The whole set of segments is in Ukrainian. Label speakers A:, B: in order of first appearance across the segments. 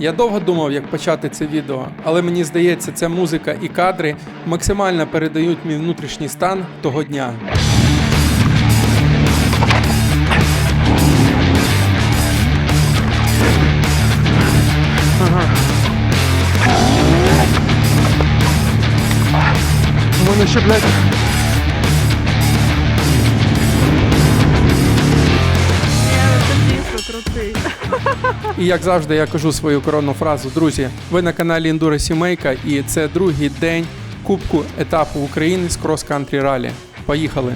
A: Я довго думав, як почати це відео, але мені здається, ця музика і кадри максимально передають мій внутрішній стан того дня.
B: У мене ще, блядь.
C: Крутий.
A: І як завжди, я кажу свою коронну фразу. Друзі, ви на каналі Ендуро Сімейка, і це другий день Кубку етапу України з крос-кантрі ралі. Поїхали!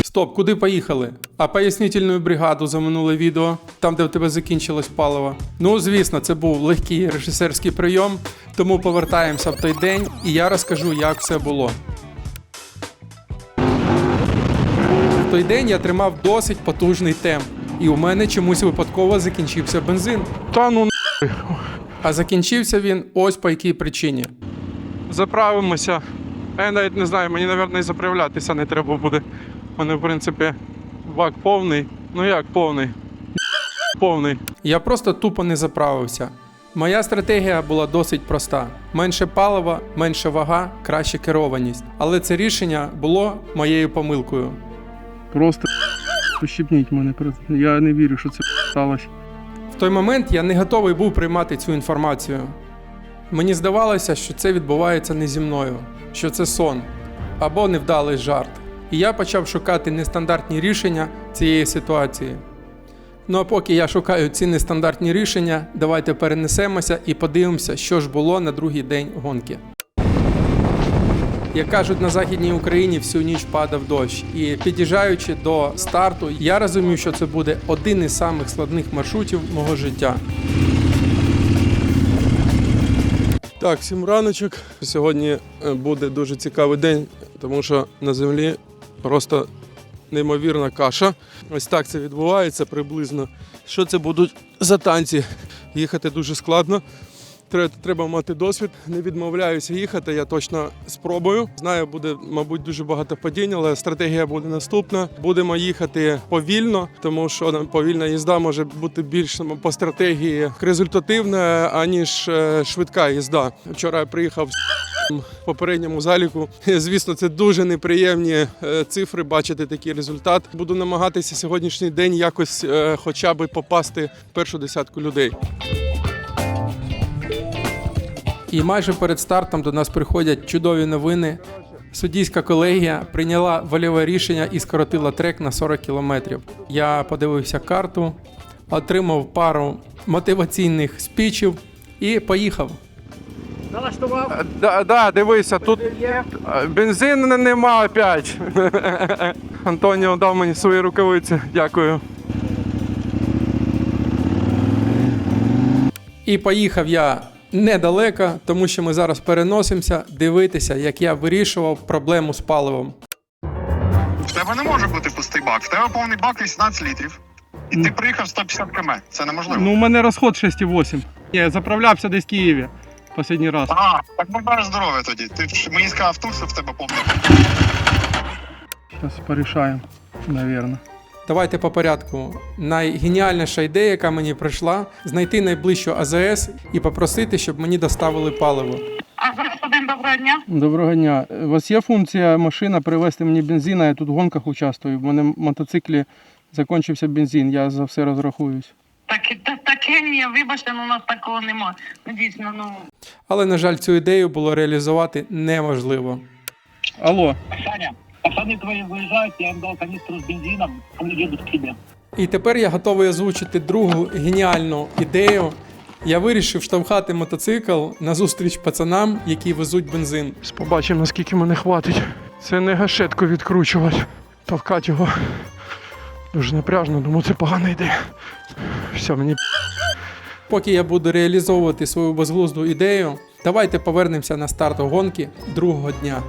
A: Стоп, куди поїхали? А пояснительну бригаду за минуле відео, там, де в тебе закінчилось паливо. Ну, звісно, це був легкий режисерський прийом, тому повертаємося в той день, і я розкажу, як все було. В той день я тримав досить потужний темп, і у мене чомусь випадково закінчився бензин.
B: Та ну
A: А закінчився він ось по якій причині.
B: заправимося. Я навіть не знаю, мені, мабуть, і заправлятися не треба буде. У мене, в принципі, бак повний. Ну як повний? Повний.
A: Я просто тупо не заправився. Моя стратегія була досить проста. Менше палива, менше вага, краща керованість. Але це рішення було моєю помилкою.
B: Просто пощипніть мене. Я не вірю, що це сталося.
A: В той момент я не готовий був приймати цю інформацію. Мені здавалося, що це відбувається не зі мною, що це сон або невдалий жарт. І я почав шукати нестандартні рішення цієї ситуації. Ну а поки я шукаю ці нестандартні рішення, давайте перенесемося і подивимося, що ж було на другий день гонки. Як кажуть, на Західній Україні всю ніч падав дощ. І під'їжджаючи до старту, я розумів, що це буде один із самих складних маршрутів мого життя.
B: Так, всім раночок. Сьогодні буде дуже цікавий день, тому що на землі просто неймовірна каша. Ось так це відбувається приблизно. Що це будуть за танці? Їхати дуже складно. Треба мати досвід. Не відмовляюся їхати, я точно спробую. Знаю, буде, мабуть, дуже багато падінь, але стратегія буде наступна. Будемо їхати повільно, тому що повільна їзда може бути більш по стратегії результативна, аніж швидка їзда. Вчора я приїхав в попередньому заліку. Звісно, це дуже неприємні цифри, бачити такий результат. Буду намагатися сьогоднішній день якось хоча б попасти в першу десятку людей.
A: І майже перед стартом до нас приходять чудові новини. Суддівська колегія прийняла вольове рішення і скоротила трек на 40 кілометрів. Я подивився карту, отримав пару мотиваційних спічів і поїхав.
B: Налаштував? Да, дивися, тут бензину нема опять. Антоніо дав мені свої рукавиці, дякую.
A: І поїхав я недалеко, тому що ми зараз переносимося дивитися, як я вирішував проблему з паливом.
D: В тебе не може бути пустий бак. В тебе повний бак 18 літрів. І ти приїхав 150 км. Це неможливо.
B: Ну, у мене розход 6,8. Я заправлявся десь в Києві останній раз.
D: А, так бажаю здоров'я тоді. Ти ж мені сказав тут, що в тебе повний.
B: Зараз порішаємо, мабуть.
A: Давайте по порядку. Найгеніальніша ідея, яка мені прийшла, знайти найближчу АЗС і попросити, щоб мені доставили паливо.
C: Господин, доброго дня.
B: Доброго дня. У вас є функція машина привезти мені бензин, а я тут в гонках участвую. В мене в мотоциклі закінчився бензин, я за все розрахуюсь.
C: Таке ні, вибачте, у нас такого нема. Дійсно,
A: Але, на жаль, цю ідею було реалізувати неможливо.
B: Алло.
E: Саня, пацаны твои выезжают, я им дал канистру с бензином, они едут к тебе.
A: І тепер я готовий озвучити другу геніальну ідею. Я вирішив штовхати мотоцикл назустріч пацанам, які везуть бензин.
B: Побачимо, наскільки мене хватить. Це не гашетку відкручувати. Товкати його дуже напряжно, думаю, це погана ідея. Все, мені
A: Поки я буду реалізовувати свою безглузду ідею, давайте повернемося на старт гонки другого дня.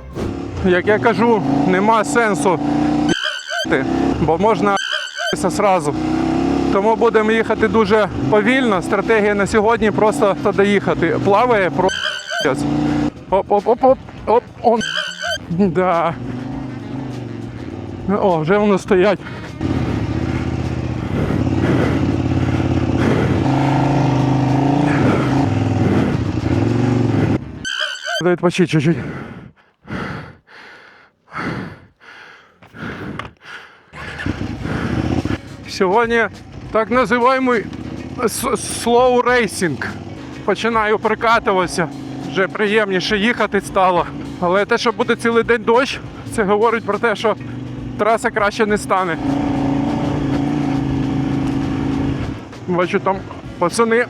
B: Як я кажу, нема сенсу бо можна зразу. Тому будемо їхати дуже повільно. Стратегія на сьогодні просто доїхати. Плаває про оп, он. Да. О, вже воно стоять. Надо відпочити чуть-чуть. Сьогодні так називаємий slow racing. Починаю прикатуватися, вже приємніше їхати стало. Але те, що буде цілий день дощ, це говорить про те, що траса краще не стане. Бачу, там пацани.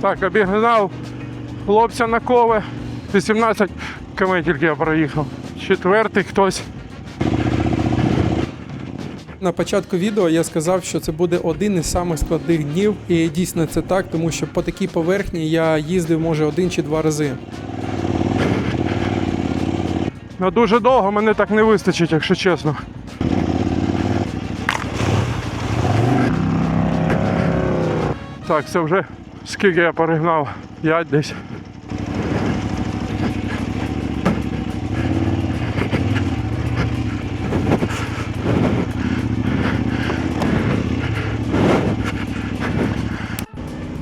B: Так, обігнав хлопця на кове. 18 км тільки я проїхав. Четвертий хтось.
A: На початку відео я сказав, що це буде один із самих складних днів. І дійсно це так, тому що по такій поверхні я їздив, може, 1 чи 2 рази.
B: Ну, дуже довго мене так не вистачить, якщо чесно. Так, це вже скільки я перегнав? 5 десь.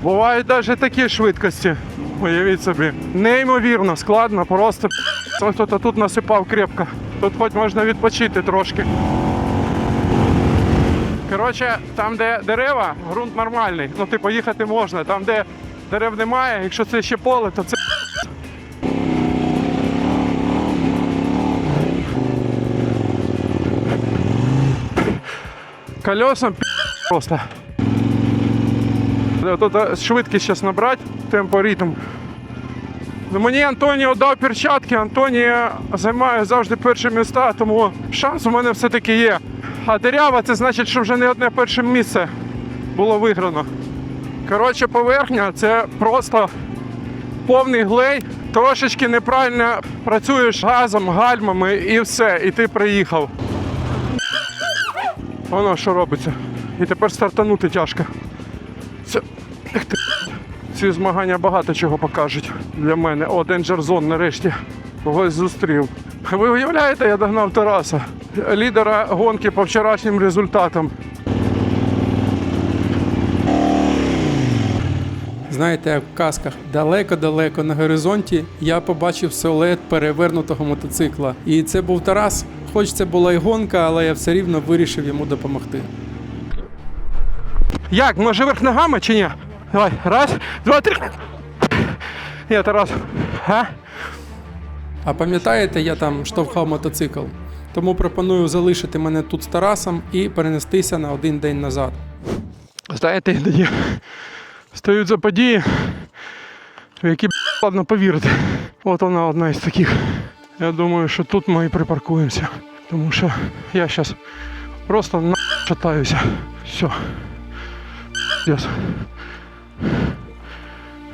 B: Бувають навіть такі швидкості. Уявіть собі. Неймовірно складно, просто хтось тут насипав крепко. Тут хоч можна відпочити трошки. Коротше, там, де дерева, ґрунт нормальний. Ну, типу, їхати можна. Там, де дерев немає, якщо це ще поле, то це... Колесом просто. Тут швидкість зараз набрати, темпоритм. Мені Антоніо дав перчатки, Антоніо займає завжди перші місця, тому шанс у мене все-таки є. А дирява – це значить, що вже не одне перше місце було виграно. Коротше, поверхня – це просто повний глей, трошечки неправильно працюєш газом, гальмами і все, і ти приїхав. Воно що робиться. І тепер стартанути тяжко. Ці змагання багато чого покажуть для мене. О, Danger Zone нарешті когось зустрів. Ви уявляєте, я догнав Тараса, лідера гонки по вчорашнім результатам.
A: Знаєте, як в казках, далеко-далеко на горизонті я побачив силует перевернутого мотоцикла. І це був Тарас. Хоч це була й гонка, але я все рівно вирішив йому допомогти.
B: Як, може вверх ногами чи ні? Давай, 1, 2, 3. Я Тарас.
A: А пам'ятаєте, я там штовхав мотоцикл? Тому пропоную залишити мене тут з Тарасом і перенестися на 1 день назад.
B: Знаєте, іноді стають за події, в які складно повірити. От вона одна із таких. Я думаю, що тут ми і припаркуємося. Тому що я зараз просто шатаюся. Все.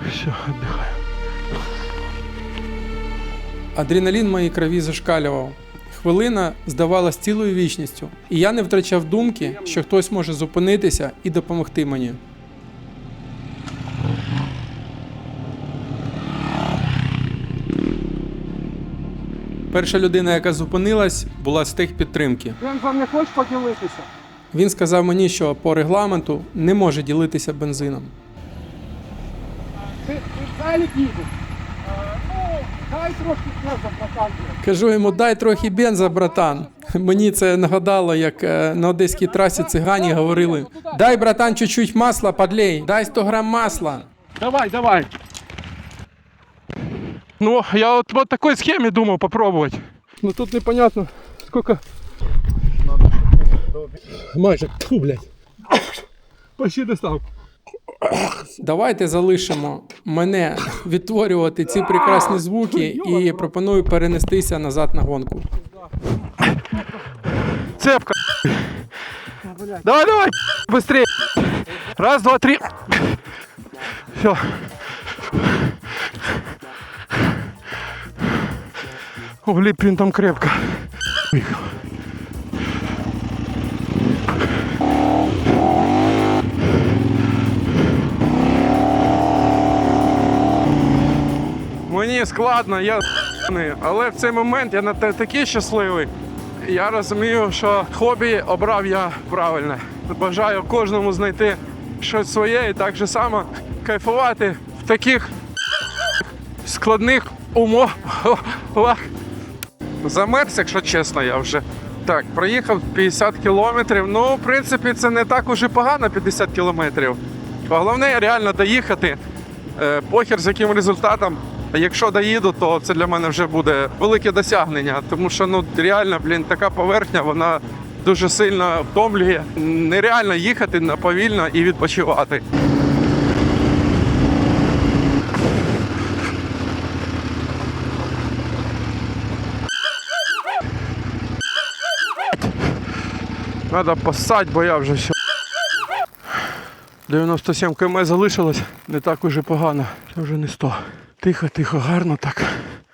B: Все, віддихаю.
A: Адреналін в моїй крові зашкалював. Хвилина здавалась цілою вічністю. І я не втрачав думки, що хтось може зупинитися і допомогти мені. Перша людина, яка зупинилась, була з техпідтримки.
B: Бензом не хочеш поділитися?
A: Він сказав мені, що по регламенту не може ділитися бензином.
E: Ти залік їдеш? Дай трошки бенза, братан.
A: Кажу йому, дай трохи бенза, братан. Мені це нагадало, як на одеській трасі цигані говорили: дай, братан, чуть-чуть масла подлей, дай 100 грам масла.
E: Давай.
B: Ну, я вот по такой схеме думал попробовать. Но тут непонятно, сколько... Майже, тьфу, блядь. Почти достав.
A: Давайте залишимо мене відтворювати ці прекрасні звуки і пропоную перенестися назад на гонку.
B: Цепка. Давай, быстрее. 1, 2, 3. Все. Влип він там крепко. Мені складно, я але в цей момент я такий щасливий. я розумію, що хобі обрав я правильне. Бажаю кожному знайти щось своє і так же само кайфувати в таких складних умовах. Замерз, якщо чесно, я вже. Так, проїхав 50 кілометрів. Ну, в принципі, це не так уже погано 50 кілометрів. Головне реально доїхати. Похер з яким результатом. Якщо доїду, то це для мене вже буде велике досягнення. Тому що ну реально, така поверхня, вона дуже сильно втомлює. Нереально їхати повільно і відпочивати. Треба поссать, бо я вже все. 97 км залишилось, не так уже погано, це вже не 100. Тихо, гарно так.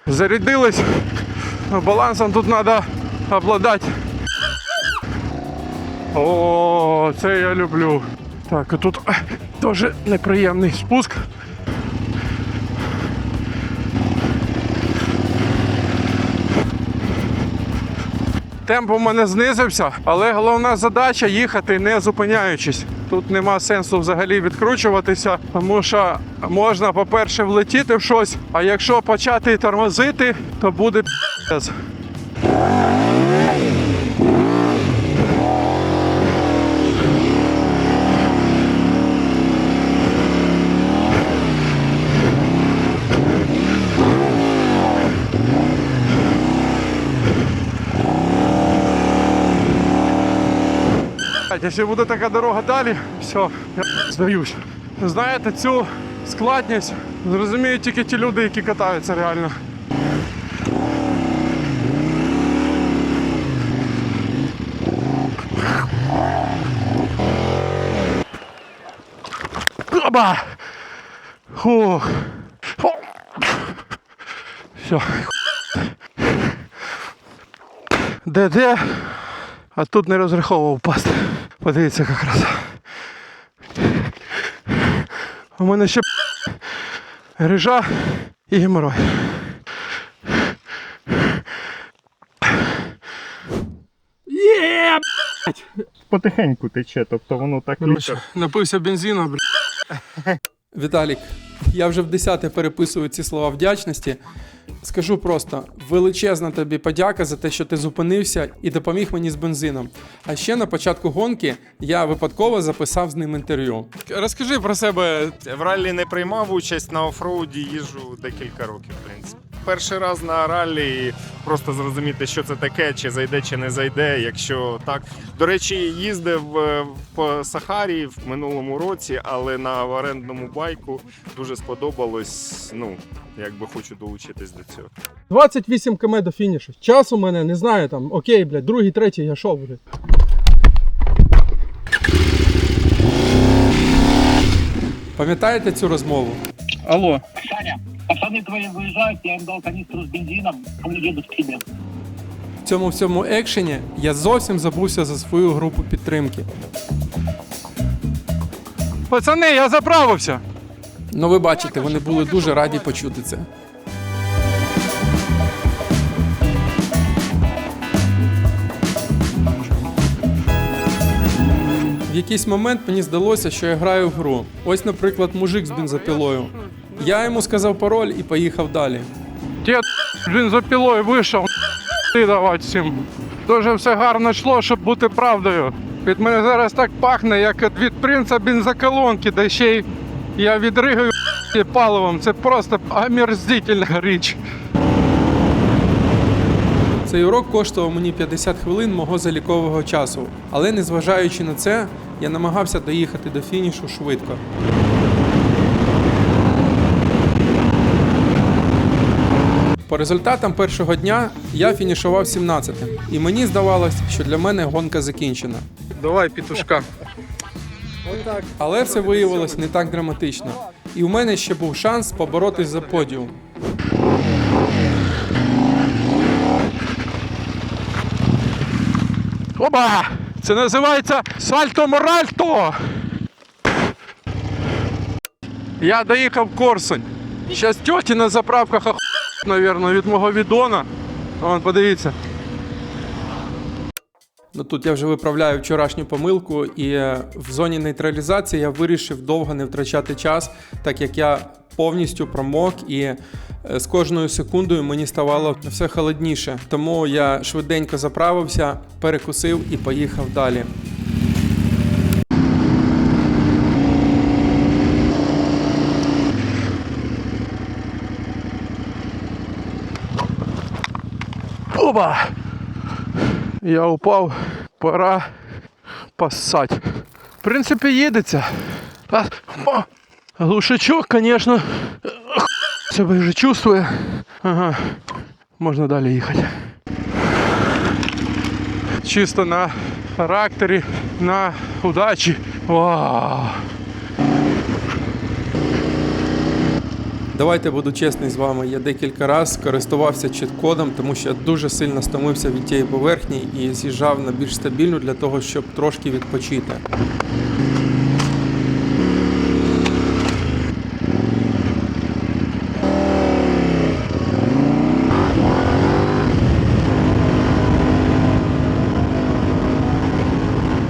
B: Зарядились, балансом тут треба обладати. О, це я люблю. Так, а тут теж неприємний спуск. Темп у мене знизився, але головна задача їхати не зупиняючись. Тут нема сенсу взагалі відкручуватися, тому що можна, по-перше, влетіти в щось, а якщо почати тормозити, то буде п***ць. Якщо буде така дорога далі, все, я здаюсь. Знаєте, цю складність зрозуміють тільки ті люди, які катаються реально. Оба! Фух. Все. Де? А тут не розраховував впасти. Подивіться, як краса. У мене ще грижа і геморой. Є!
F: Потихеньку тече, тобто воно так літер.
B: Напився бензину, блядь.
A: Віталік, я вже в 10-те переписую ці слова вдячності. Скажу просто, величезна тобі подяка за те, що ти зупинився і допоміг мені з бензином. А ще на початку гонки я випадково записав з ним інтерв'ю.
B: Розкажи про себе.
F: В раллі не приймав участь, на офроуді їжджу декілька років, в принципі. Перший раз на раллі просто зрозуміти, що це таке, чи зайде, чи не зайде, якщо так. До речі, їздив по Сахарі в минулому році, але на орендному байку дуже сподобалось, якби хочу долучитись до цього.
A: 28 км до фінішу. Час у мене, не знаю, там, окей, блядь, другий, третій, я шов вже. Пам'ятаєте цю розмову?
E: Алло. Саня, пацаны твои выезжают, я им дал канистру с бензином, они едут к тебе.
A: В цьому всьому екшені я зовсім забувся за свою групу підтримки.
B: Пацани, я заправився.
A: Ну ви бачите, вони були дуже раді почути це. В якийсь момент мені здалося, що я граю в гру. Ось, наприклад, мужик з бензопилою. Я йому сказав пароль і поїхав далі.
B: Дід бензопилою вийшов, ти давати всім. Дуже все гарно йшло, щоб бути правдою. Від мене зараз так пахне, як від принца бензоколонки, да ще й я відригаю паливом. Це просто омерзительна річ.
A: Цей урок коштував мені 50 хвилин мого залікового часу. Але незважаючи на це, я намагався доїхати до фінішу швидко. По результатам першого дня я фінішував 17-м. І мені здавалось, що для мене гонка закінчена.
B: Давай, петушка.
A: Але все виявилось не так драматично. І у мене ще був шанс поборотись за подіум.
B: Оба! Це називається сальто-моральто! Я доїхав в Корсунь. Зараз тьоті на заправках мабуть, від мого відона. Вон, подивіться.
A: Ну тут я вже виправляю вчорашню помилку, і в зоні нейтралізації я вирішив довго не втрачати час, так як я повністю промок і з кожною секундою мені ставало все холодніше. Тому я швиденько заправився, перекусив і поїхав далі.
B: Оба! Я упав, пора поссать. В принципі, їдеться. Глушачок, звісно, себе вже чувствує. Ага, можна далі їхати. Чисто на характері, на удачі. Вау!
A: Давайте буду чесний з вами, я декілька разів користувався чіт-кодом, тому що я дуже сильно стомився від тієї поверхні і з'їжджав на більш стабільну для того, щоб трошки відпочити.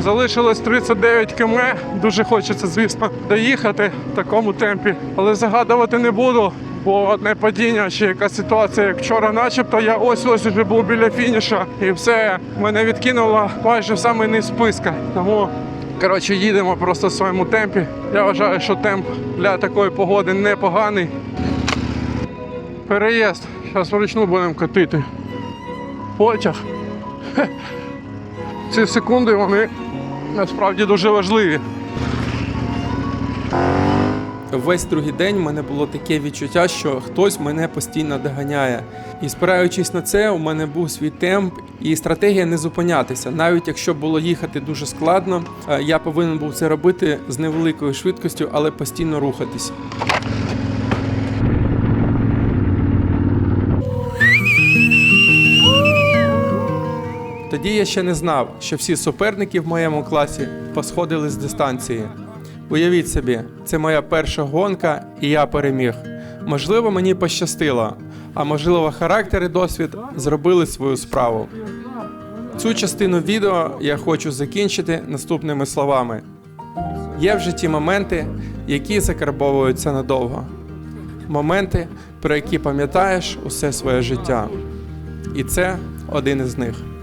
B: Залишилось 39 км, дуже хочеться, звісно, доїхати в такому темпі. Але загадувати не буду, бо одне падіння, ще якась ситуація, як вчора начебто, я ось вже був біля фініша і все, мене відкинуло майже в самий низ списка. Тому, коротше, їдемо просто в своєму темпі. Я вважаю, що темп для такої погоди непоганий. Переїзд, зараз вручну будемо катити. Потяг. Ці секунди, вони насправді дуже важливі.
A: Весь другий день в мене було таке відчуття, що хтось мене постійно доганяє. І спираючись на це, у мене був свій темп і стратегія не зупинятися. Навіть якщо було їхати дуже складно, я повинен був це робити з невеликою швидкістю, але постійно рухатись. Тоді я ще не знав, що всі суперники в моєму класі посходили з дистанції. Уявіть собі, це моя перша гонка, і я переміг. Можливо, мені пощастило, а можливо, характер і досвід зробили свою справу. Цю частину відео я хочу закінчити наступними словами. Є в житті моменти, які закарбовуються надовго. Моменти, про які пам'ятаєш усе своє життя. І це один із них.